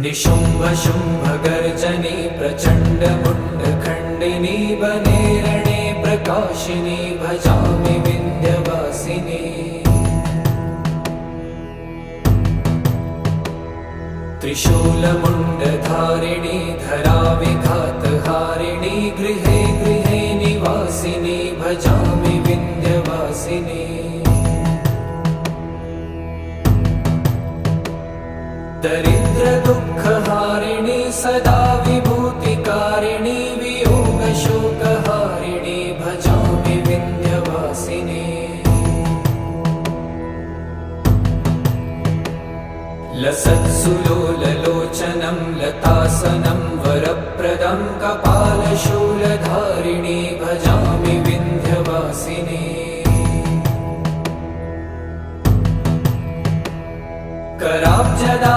निशुम्भ शुम्भ गर्जनी प्रचण्ड मुण्डखण्डिनी वने रणे प्रकाशिनी भजामि विन्ध्यवासिनी। त्रिशूलमुण्डधारिणी धराविघातहारिणी गृहे गृहे निवासिनी भजामि विन्ध्यवासिनी। दरिद्र दुःखहारिणी सदा विभूतिकारिणी वियोगशोकहारिणी भजामि विन्ध्यवासिनी। लसत्सुलोललोचनं लतासनं वरप्रदं कपालशूलधारिणी भजामि विन्ध्यवासिनी। कराब्जदा